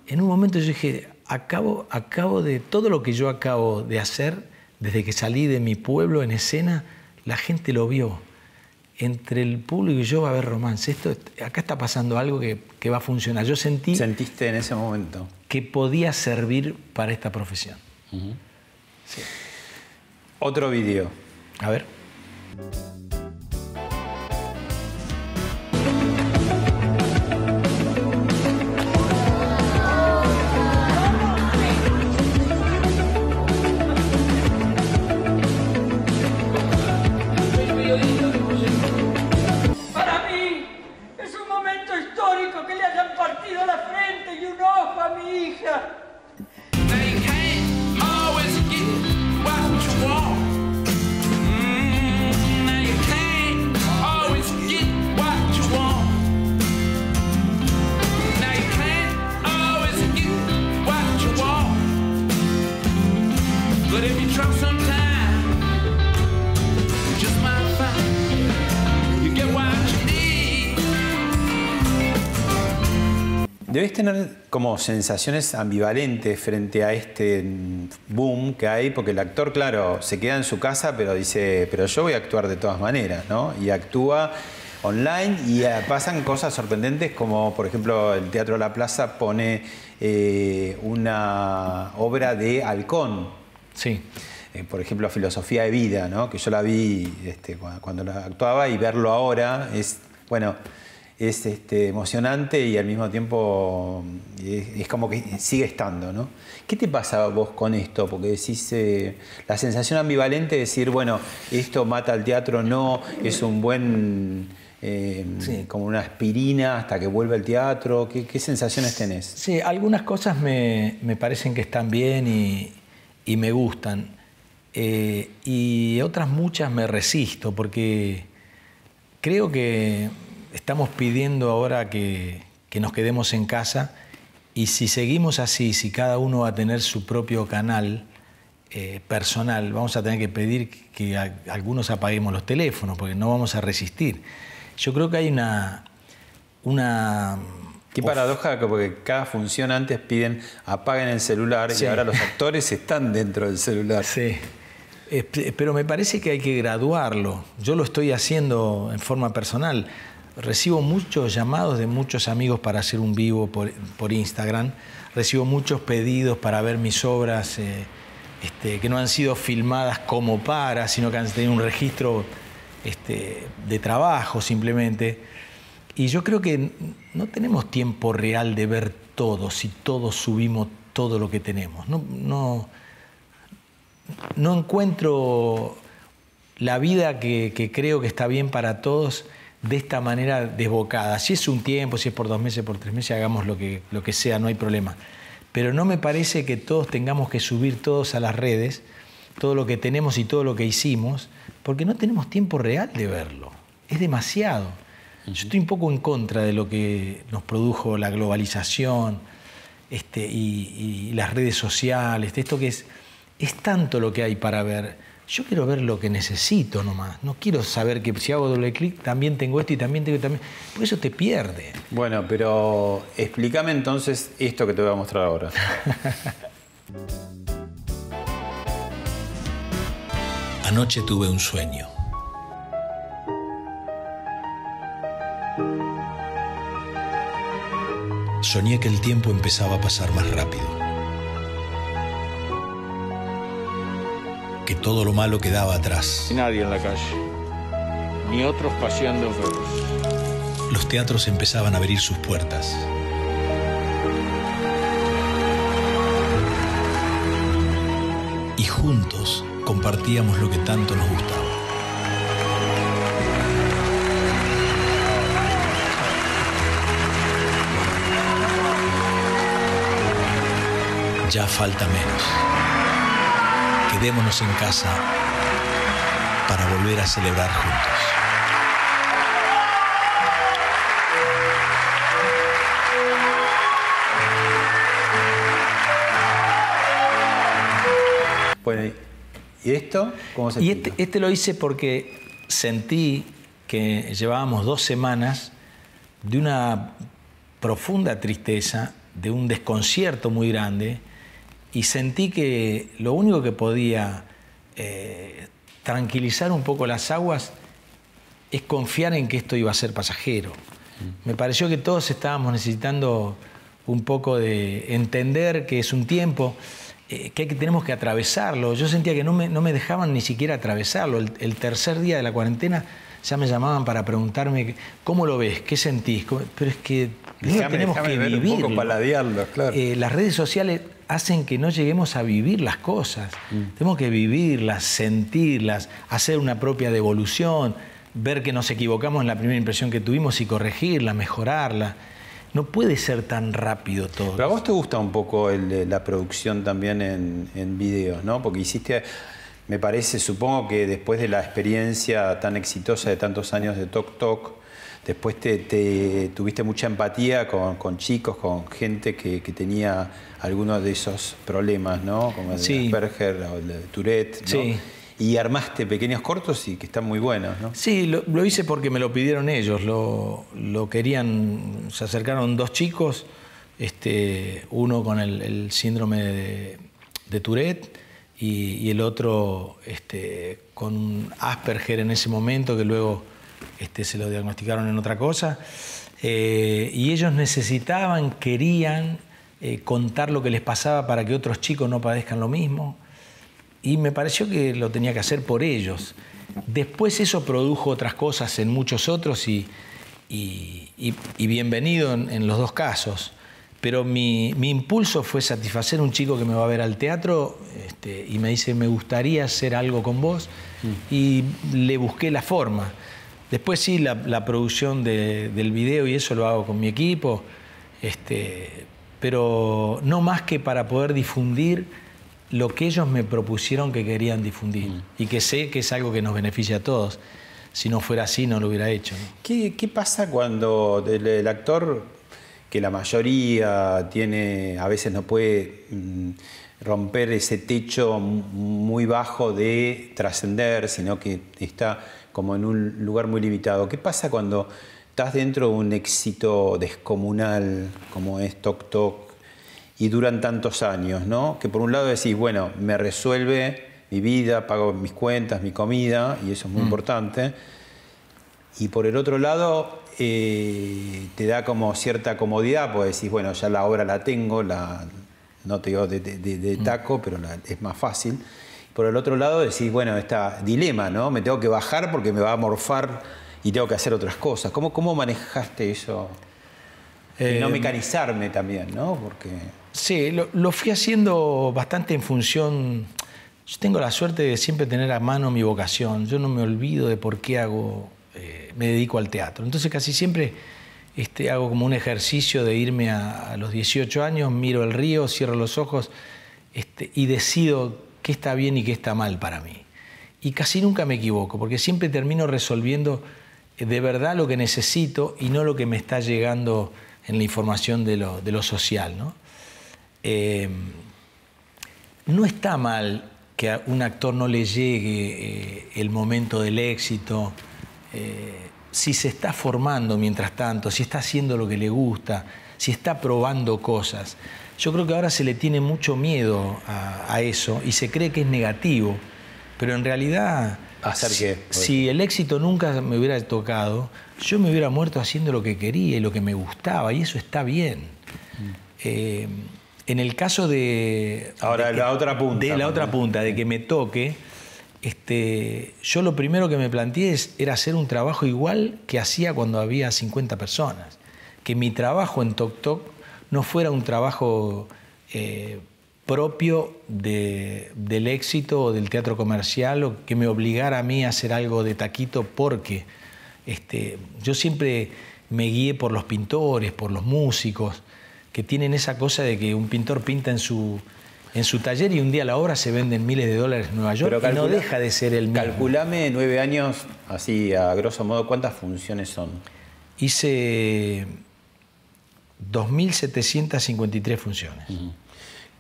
En un momento yo dije, acabo de todo lo que yo acabo de hacer, desde que salí de mi pueblo en escena, la gente lo vio. Entre el público y yo va a haber romance. Acá está pasando algo que va a funcionar. Yo ¿Sentiste en ese momento? Que podía servir para esta profesión. Sí. Otro video. A ver. But if you try sometimes Debes tener como sensaciones ambivalentes frente a este boom que hay, porque el actor, claro, se queda en su casa, pero dice, pero yo voy a actuar de todas maneras, ¿no? Y actúa online y pasan cosas sorprendentes como, por ejemplo, el Teatro La Plaza pone una obra de Halcón. Sí. Por ejemplo, Filosofía de Vida, ¿no? Que yo la vi cuando la actuaba y verlo ahora es, bueno, es emocionante y al mismo tiempo es como que sigue estando, ¿no? ¿Qué te pasa vos con esto? Porque decís la sensación ambivalente de decir, bueno, esto mata al teatro, no, es un buen, como una aspirina hasta que vuelve al teatro. ¿Qué sensaciones tenés? Sí, algunas cosas me parecen que están bien y me gustan. Y otras muchas me resisto porque creo que estamos pidiendo ahora que nos quedemos en casa y si seguimos así, si cada uno va a tener su propio canal personal, vamos a tener que pedir que algunos apaguemos los teléfonos porque no vamos a resistir. Yo creo que hay una Qué paradoja, porque cada función antes piden apaguen el celular y ahora los actores están dentro del celular. Sí. Pero me parece que hay que graduarlo. Yo lo estoy haciendo en forma personal. Recibo muchos llamados de muchos amigos para hacer un vivo por Instagram. Recibo muchos pedidos para ver mis obras que no han sido filmadas como sino que han tenido un registro de trabajo simplemente. Y yo creo que no tenemos tiempo real de ver todo, si todos subimos todo lo que tenemos. No encuentro la vida que creo que está bien para todos de esta manera desbocada. Si es un tiempo, si es por 2 meses, por 3 meses, hagamos lo que sea, no hay problema. Pero no me parece que todos tengamos que subir todos a las redes, todo lo que tenemos y todo lo que hicimos, porque no tenemos tiempo real de verlo. Es demasiado. Yo estoy un poco en contra de lo que nos produjo la globalización y las redes sociales, esto que es tanto lo que hay para ver. Yo quiero ver lo que necesito nomás. No quiero saber que si hago doble clic también tengo esto y también tengo también. Porque eso te pierde. Bueno, pero explícame entonces esto que te voy a mostrar ahora. Anoche tuve un sueño. Soñé que el tiempo empezaba a pasar más rápido. Que todo lo malo quedaba atrás. Nadie en la calle, ni otros paseando perros. Los teatros empezaban a abrir sus puertas. Y juntos compartíamos lo que tanto nos gustaba. Ya falta menos. Quedémonos en casa para volver a celebrar juntos. Bueno, ¿y esto cómo se explica? Este lo hice porque sentí que llevábamos 2 semanas de una profunda tristeza, de un desconcierto muy grande, y sentí que lo único que podía tranquilizar un poco las aguas es confiar en que esto iba a ser pasajero. Me pareció que todos estábamos necesitando un poco de entender que es un tiempo, que tenemos que atravesarlo. Yo sentía que no me dejaban ni siquiera atravesarlo. El tercer día de la cuarentena ya me llamaban para preguntarme ¿cómo lo ves? ¿Qué sentís? Pero es que tenemos que vivirlo. Un poco paladearlo, claro. Las redes sociales hacen que no lleguemos a vivir las cosas. Tenemos que vivirlas, sentirlas, hacer una propia devolución, ver que nos equivocamos en la primera impresión que tuvimos y corregirla, mejorarla. No puede ser tan rápido todo. Pero a vos te gusta un poco la producción también en videos, ¿no? Porque hiciste, me parece, supongo que después de la experiencia tan exitosa de tantos años de Toc Toc, después tuviste mucha empatía con chicos, con gente que tenía algunos de esos problemas, ¿no? Como el de Asperger o el de Tourette, ¿no? Sí. Y armaste pequeños cortos y que están muy buenos, ¿no? Sí, lo hice porque me lo pidieron ellos, lo querían, se acercaron 2 chicos uno con el síndrome de Tourette y el otro con Asperger en ese momento, que luego se lo diagnosticaron en otra cosa. Y ellos necesitaban, querían contar lo que les pasaba para que otros chicos no padezcan lo mismo. Y me pareció que lo tenía que hacer por ellos. Después eso produjo otras cosas en muchos otros y bienvenido en los dos casos. Pero mi impulso fue satisfacer a un chico que me va a ver al teatro y me dice, me gustaría hacer algo con vos. Y le busqué la forma. Después sí, la producción del video y eso lo hago con mi equipo. Pero no más que para poder difundir lo que ellos me propusieron que querían difundir. Y que sé que es algo que nos beneficia a todos. Si no fuera así, no lo hubiera hecho, ¿no? ¿Qué pasa cuando el actor, que la mayoría tiene, a veces no puede romper ese techo muy bajo de trascender, sino que está como en un lugar muy limitado? ¿Qué pasa cuando estás dentro de un éxito descomunal como es Toc Toc y duran tantos años, ¿no? Que por un lado decís, bueno, me resuelve mi vida, pago mis cuentas, mi comida, y eso es muy importante. Y por el otro lado, te da como cierta comodidad, porque decís, bueno, ya la obra la tengo, no te digo de taco, pero es más fácil. Por el otro lado decís, bueno, está dilema, ¿no? Me tengo que bajar porque me va a morfar y tengo que hacer otras cosas. ¿Cómo manejaste eso? Y no mecanizarme también, ¿no? Porque... Sí, lo fui haciendo bastante en función... Yo tengo la suerte de siempre tener a mano mi vocación. Yo no me olvido de por qué me dedico al teatro. Entonces casi siempre hago como un ejercicio de irme a los 18 años, miro el río, cierro los ojos y decido qué está bien y qué está mal para mí. Y casi nunca me equivoco, porque siempre termino resolviendo de verdad lo que necesito y no lo que me está llegando en la información de lo social, ¿no? No está mal que a un actor no le llegue el momento del éxito, si se está formando mientras tanto, si está haciendo lo que le gusta, si está probando cosas. Yo creo que ahora se le tiene mucho miedo a eso y se cree que es negativo, pero en realidad, si el éxito nunca me hubiera tocado, yo me hubiera muerto haciendo lo que quería y lo que me gustaba, y eso está bien. En el caso de... Ahora, la otra punta. De que me toque, yo lo primero que me planteé era hacer un trabajo igual que hacía cuando había 50 personas. Que mi trabajo en Toc Toc no fuera un trabajo propio del éxito o del teatro comercial, o que me obligara a mí a hacer algo de taquito, porque yo siempre me guié por los pintores, por los músicos, que tienen esa cosa de que un pintor pinta en su taller y un día la obra se vende en miles de dólares en Nueva York, y no deja de ser el mismo. Calculame 9 años, así a grosso modo, ¿cuántas funciones son? Hice 2.753 funciones.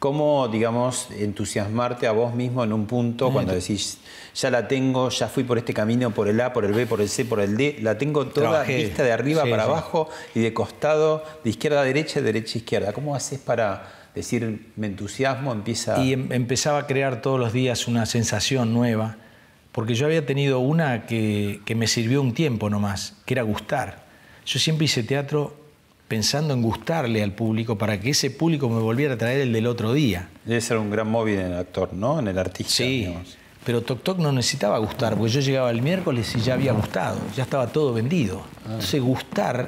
¿Cómo, digamos, entusiasmarte a vos mismo en un punto cuando decís, ya la tengo, ya fui por este camino, por el A, por el B, por el C, por el D, la tengo toda vista de arriba para abajo y de costado, de izquierda a derecha, de derecha a izquierda? ¿Cómo haces para decir, me entusiasmo, empieza...? Y empezaba a crear todos los días una sensación nueva, porque yo había tenido una que me sirvió un tiempo nomás, que era gustar. Yo siempre hice teatro pensando en gustarle al público para que ese público me volviera a traer el del otro día. Debe ser un gran móvil en el actor, ¿no? En el artista. Sí, digamos. Pero Toc Toc no necesitaba gustar, porque yo llegaba el miércoles y ya había gustado, ya estaba todo vendido. Entonces gustar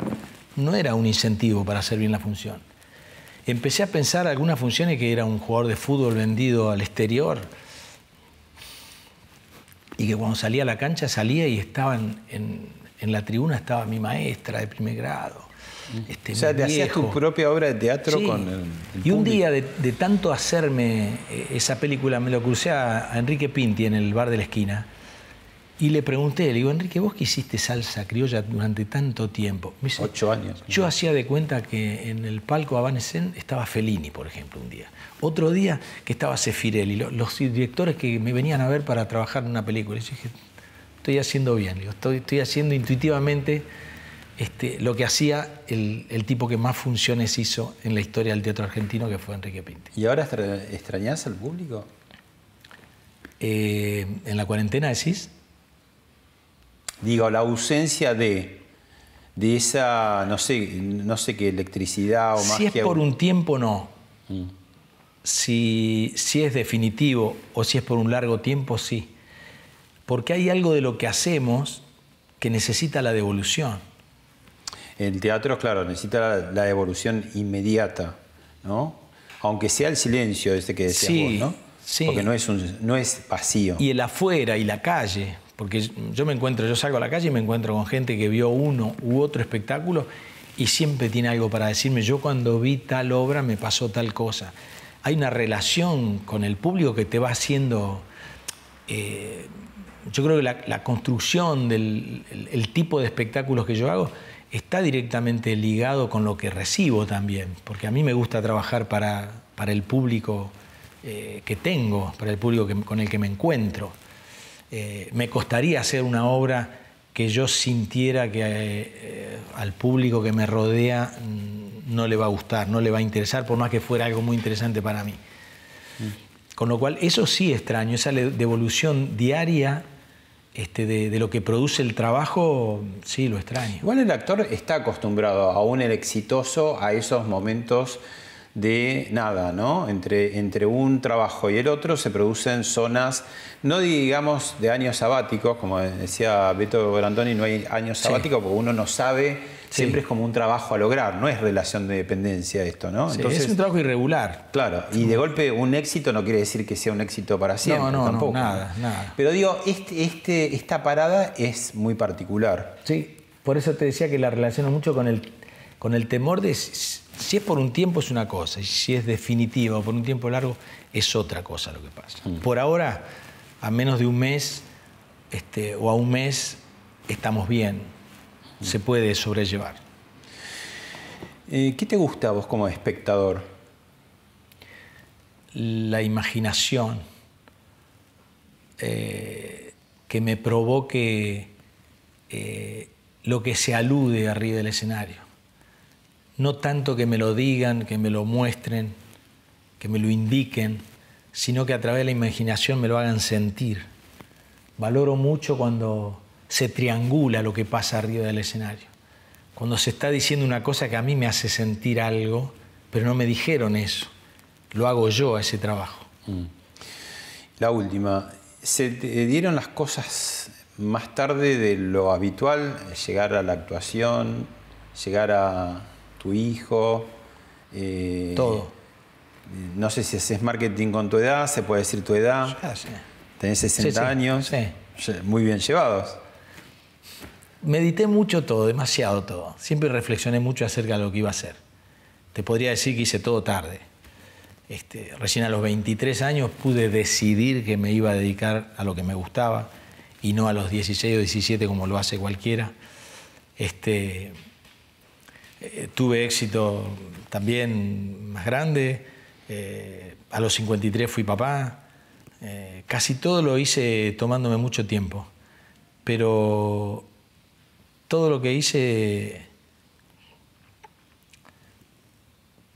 no era un incentivo para hacer bien la función. Empecé a pensar algunas funciones que era un jugador de fútbol vendido al exterior y que cuando salía a la cancha salía y estaban en la tribuna estaba mi maestra de primer grado. O sea, te hacías tu propia obra de teatro con el y un día de tanto hacerme esa película, me lo crucé a Enrique Pinti en el bar de la esquina y le pregunté, le digo, Enrique, ¿vos que hiciste salsa criolla durante tanto tiempo? Me dice, 8 años. Yo hacía de cuenta que en el palco Abanesen estaba Fellini, por ejemplo, un día. Otro día que estaba Sefirelli, los directores que me venían a ver para trabajar en una película. Y yo dije, estoy haciendo bien, digo, estoy haciendo intuitivamente lo que hacía el tipo que más funciones hizo en la historia del teatro argentino, que fue Enrique Pinti. ¿Y ahora extrañás al público? ¿En la cuarentena decís? Digo, la ausencia de esa, no sé qué electricidad o más si es que... por un tiempo, no. Si es definitivo o si es por un largo tiempo, sí. Porque hay algo de lo que hacemos que necesita la devolución. El teatro, claro, necesita la devolución inmediata, ¿no? Aunque sea el silencio ese que decías vos, ¿no? Sí. Porque no es vacío. Y el afuera y la calle. Porque yo salgo a la calle y me encuentro con gente que vio uno u otro espectáculo y siempre tiene algo para decirme. Yo cuando vi tal obra me pasó tal cosa. Hay una relación con el público que te va haciendo... yo creo que la construcción del tipo de espectáculos que yo hago está directamente ligado con lo que recibo también. Porque a mí me gusta trabajar para el público que tengo, para el público con el que me encuentro. Me costaría hacer una obra que yo sintiera que al público que me rodea no le va a gustar, no le va a interesar, por más que fuera algo muy interesante para mí. Con lo cual, eso sí extraño, esa devolución diaria de lo que produce el trabajo, sí, lo extraño. Igual el actor está acostumbrado, aún el exitoso, a esos momentos de nada, ¿no? Entre un trabajo y el otro se producen zonas, no digamos de años sabáticos, como decía Beto Brandoni, no hay años sabáticos porque uno no sabe, siempre es como un trabajo a lograr, no es relación de dependencia esto, ¿no? Sí, entonces, es un trabajo irregular. Claro, y de golpe un éxito no quiere decir que sea un éxito para siempre, tampoco. No, nada. Pero digo, esta parada es muy particular. Sí, por eso te decía que la relaciono mucho con el temor de... Si es por un tiempo es una cosa, y si es definitivo por un tiempo largo es otra cosa lo que pasa. Por ahora, a menos de un mes o a un mes estamos bien, se puede sobrellevar. ¿Qué te gusta a vos como espectador? La imaginación, que me provoque lo que se alude arriba del escenario. No tanto que me lo digan, que me lo muestren, que me lo indiquen, sino que a través de la imaginación me lo hagan sentir. Valoro mucho cuando se triangula lo que pasa arriba del escenario. Cuando se está diciendo una cosa que a mí me hace sentir algo, pero no me dijeron eso. Lo hago yo a ese trabajo. La última. ¿Se te dieron las cosas más tarde de lo habitual? Llegar a la actuación, llegar a tu hijo. Todo. No sé si haces marketing con tu edad, se puede decir tu edad. Ya sé. Tenés 60 años. Sí. Muy bien llevados. Medité mucho todo, demasiado todo. Siempre reflexioné mucho acerca de lo que iba a hacer. Te podría decir que hice todo tarde. Recién a los 23 años pude decidir que me iba a dedicar a lo que me gustaba y no a los 16 o 17 como lo hace cualquiera. Tuve éxito también más grande. A los 53 fui papá. Casi todo lo hice tomándome mucho tiempo. Pero todo lo que hice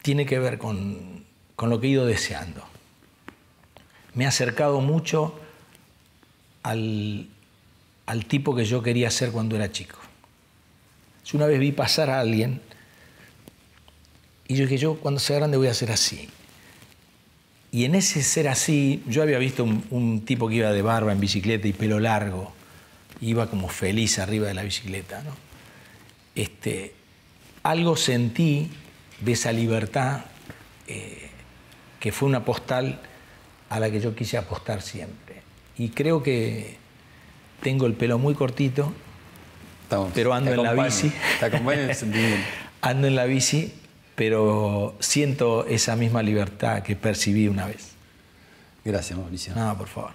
tiene que ver con lo que he ido deseando. Me he acercado mucho al tipo que yo quería ser cuando era chico. Yo una vez vi pasar a alguien y yo dije, yo cuando sea grande voy a ser así. Y en ese ser así, yo había visto un tipo que iba de barba en bicicleta y pelo largo, iba como feliz arriba de la bicicleta, ¿no? Algo sentí de esa libertad que fue una postal a la que yo quise apostar siempre. Y creo que tengo el pelo muy cortito, pero ando en la bici. Te acompaña el sentimiento. Ando en la bici, pero siento esa misma libertad que percibí una vez. Gracias, Mauricio. No, por favor.